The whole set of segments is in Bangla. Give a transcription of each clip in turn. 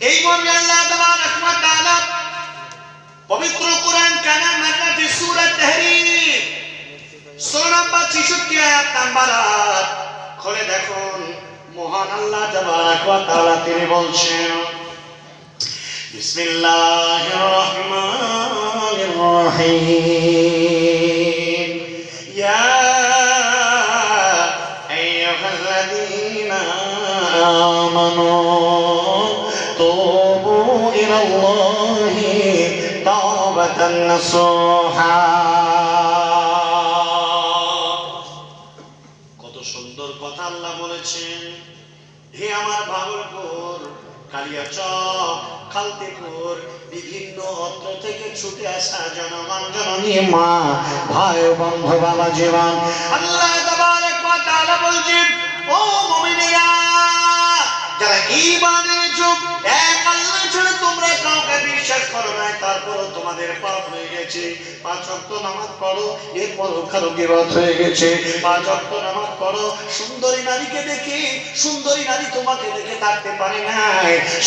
এই মর্মে আল্লাহ তাবারাক ওয়া তাআলা পবিত্র কোরআন কালাম মারফি সূরা তাহরীম সূরা নাম্বার 66 আয়াত নাম্বার 8 খুলে দেখুন। মহান আল্লাহ তাবারাক ওয়া তাআলা তিনি বলছেন, বিসমিল্লাহির রহমানির রহিম, ইয়া আইয়ুহাল্লাযীনা আমানু তুবু ইলাল্লাহি তাওবাতান নাসুহা। কত সুন্দর কথা আল্লাহ বলেছেন। হে আমার ভাগলপুর, কালিয়াচক, খালতেপুর, বিভিন্ন অত্র থেকে ছুটে আসা জনগণ, জননী, মা, ভাই, বন্ধু, বাবা, জীবন, আল্লাহ তাবারক ওয়া তাআলা বলছেন, ও মুমিনেরা, যারা ঈমান এনেছো, এক আল্লাহ ছাড়া তোমরা কাউকে বিশ্বাস করো না, তারপরও তোমাদের পাপ হয়ে গেছে। 5 ওয়াক্ত নামাজ পড়ো, এরপরও কারো গীবত হয়ে গেছে। 5 ওয়াক্ত নামাজ পড়ো, সুন্দরী নারীকে দেখে, সুন্দরী নারী তোমাকে দেখে থাকতে পারে না,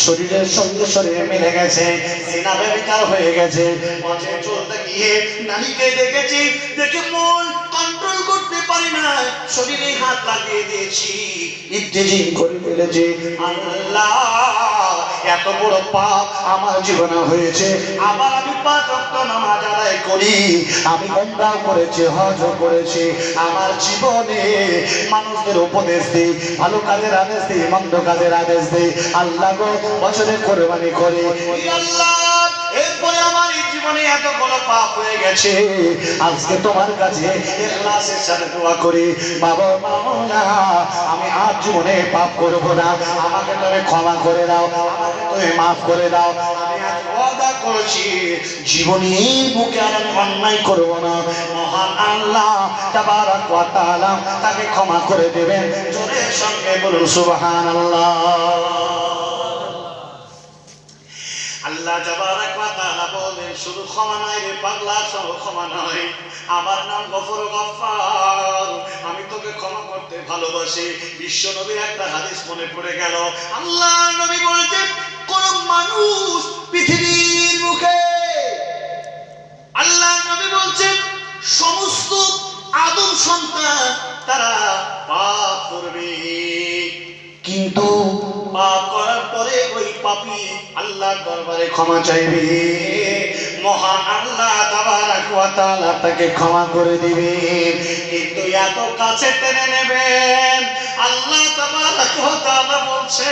শরীরের সঙ্গে শরীরে মিলে গেছে, জিনা ব্যভিচার হয়ে গেছে। পথে চলতে গিয়ে নারীকে দেখেছি, দেখে মন কন্ট্রোল করতে পারি না, শরীরে হাত লাগিয়ে দিয়েছি, ইবতিজিং করে ফেলেছি। আল্লাহ, এত বড় পাপ আমার জীবনে হয়েছে। আবার আমি 5 ওয়াক্ত নামাজ আদায় করি, আমি ওমরা করেছি, হজ করেছি, আমার জীবনে মানুষদের উপদেশ দিই, ভালো কাজের আদেশ দিই, মন্দ কাজের আদেশ দিই। আল্লাহ গো, বছরে কোরবানি করে, আল্লাহ এরপরে আমার এই জীবনে এত বড় পাপ হয়ে গেছে, আজকে তোমার কাছে ইখলাসের সাথে দোয়া করি, বাবা মাওলা, আমি আর জীবনে পাপ করব না, আমাকে তুমি ক্ষমা করে দাও, আমাকে তুমি মাফ করে দাও। আমি আজ ওয়াদা করেছি, জীবনে এই বুকে আর অন্যায় করব না। মহান আল্লাহ তাবারক ওয়া তাআলা তাকে ক্ষমা করে দেবেন। জোরের সঙ্গে বলুন সুবহানাল্লাহ। আল্লাহ তাবারক ওয়া তাআলা বলেন, শুধু ক্ষমা নয় রে পাগলা, সব ক্ষমা নয়, আমার নাম গফুর গফফার, আমি তোকে ক্ষমা করতে ভালোবাসি। বিশ্ব নবীর একটা হাদিস মনে পড়ে গেল। আল্লাহ নবী বলতেন, কোন মানুষ পৃথিবীর মুখে, আল্লাহ নবী বলছেন, সমস্ত আদম সন্তান তারা পাপ করবে, কিন্তু পাপ করার পরে ওই পাপী আল্লাহর দরবারে ক্ষমা চাইবে, মহান আল্লাহ তাবারক ওয়া তাআলা তাকে ক্ষমা করে দিবেন। কিন্তু এত কাছে টেনে নেবেন, আল্লাহ তাবারক ওয়া তাআলা বলছে,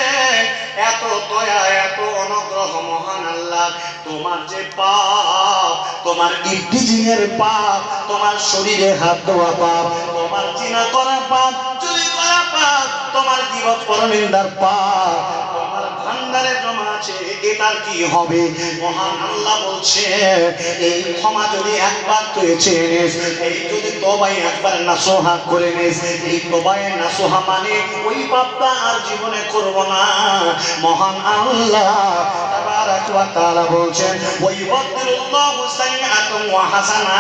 এত দয়া, এত অনুগ্রহ মহান আল্লাহ, তোমার যে পাপ, তোমার ইবতিজিংয়ের পাপ, তোমার শরীরে হাত দেওয়া পাপ, তোমার জিনা করা পাপ, চুরি করা পাপ, তোমার গীবত পরনিন্দার পাপ তোমার ভান্ডারে জমা আছে, এটার কি হবে? মহান আল্লাহ বলছে, এই ক্ষমা যদি একবার তুই চেয়ে নিস, এই যদি তওবায় একবার নাসুহা করে নিস, এই তওবায় নাসুহা মানে ওই পাপটা আর জীবনে করব না। মহান আল্লাহ তাবারক ওয়া তাআলা বলছেন, ওয়াইবাদদিলুল্লাহু সাইয়্যাতাম ওয়া হাসানা,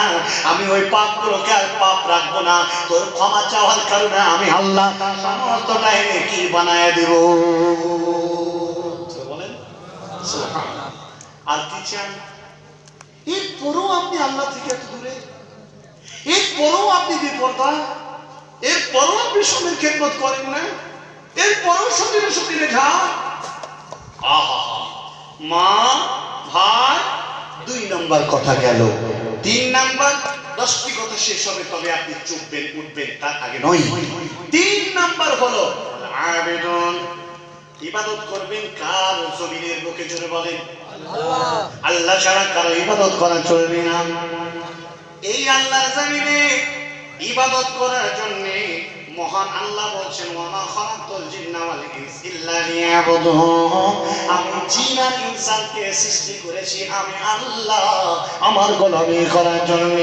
আমি ওই পাপগুলোকে আর পাপ রাখবো না, তোর ক্ষমা চাওয়ার কারণে আমি আল্লাহ সমস্তটাই নেকি বানায় দেব। বলেন সুবহানাল্লাহ। আর কি চান? এরপরও আপনি আল্লাহ থেকে এত দূরে, এরপরও আপনি বিপর্দা, এরপরও আপনি স্বামীর খেদমত করেন না, এরপরও সতীরে সতীরে ঘা। আহা, মা, ভাই, 2 নম্বর কথা গেল। 3 নম্বর, 10টি কথা শেষ হবে, তবে আপনি চুপবেন, উঠবেন, তার আগে নয়। 3 নম্বর হলো আবেদন, ইবাদত করবেন কার জমিনের বুকে, জোরে বলেন আল্লাহ। আল্লাহ ছাড়া কারো ইবাদত করা চলবে না। এই আল্লাহর জমিনে ইবাদত করার জন্য মহান আল্লাহ বলছেন, ওয়া মা খালাকতুল জিন্না ওয়াল ইনসা ইল্লা লিয়াবুদুন, আমি জিন আর ইনসানকে সৃষ্টি করেছি আমি আল্লাহ আমার গোলামি করার জন্য।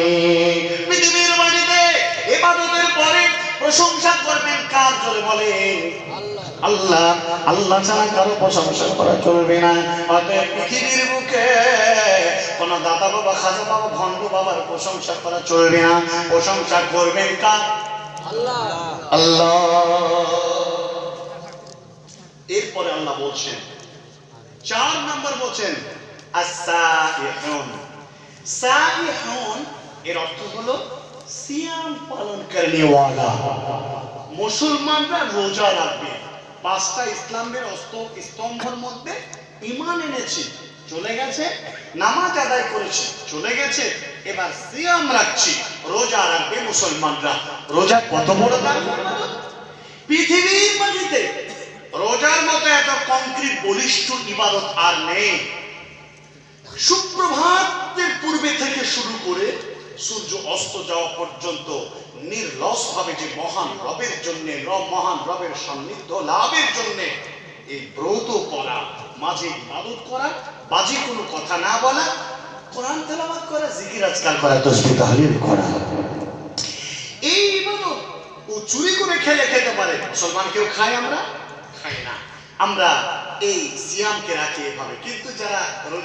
পৃথিবীর মাটিতে ইবাদতের পরে প্রশংসা করবেন কার, জোরে বলেন আল্লাহ। আল্লাহ ছাড়া কারো প্রশংসা করা চলবে না। অতএব পৃথিবীর বুকে কোন দাদা বাবা, খাজা বাবা, ভণ্ড বাবার প্রশংসা করা চলবে না। প্রশংসা করবেন কার? আল্লাহ। আল্লাহ। এরপরে আল্লাহ বলছেন, 4 নম্বর বলছেন as-sa'ihun। সাইহুন এর অর্থ হলো সিয়াম পালন করনে ওয়ালা। মুসলমানরা রোজা রাখবে। 5টা ইসলামের স্তম্ভের মধ্যে ঈমান এনেছে, চলে গেছে, নামাজ আদায় করেছে, চলে গেছে, এবার সিয়াম রাখছি, রোজা রাখবে মুসলমানরা। রোজা কত বড় দামি ইবাদত! পৃথিবীর মাটিতে রোজার মতো এত কংক্রিট বলিষ্ঠ ইবাদত আর নেই। সুপ্রভাতের পূর্বে থেকে শুরু করে সূর্য অস্ত যাওয়া পর্যন্ত নির্লস ভাবে যে মহান রবের জন্য, মহান রবের সান্নিধ্য লাভের জন্য এই ব্রত করা, মাঝে ইবাদত করা, বাজে কোনো কথা না বলা, কোরআন তেলাওয়াত করা, জিকির আজকার করা, তাসবিহ তাহলিল করা, এই ইবাদত ও চুরি করে খেতে পারে। মুসলমান কেউ খায়? আমরা খাই না। আমরা এই সিয়ামকে রাখি এভাবে। কিন্তু যারা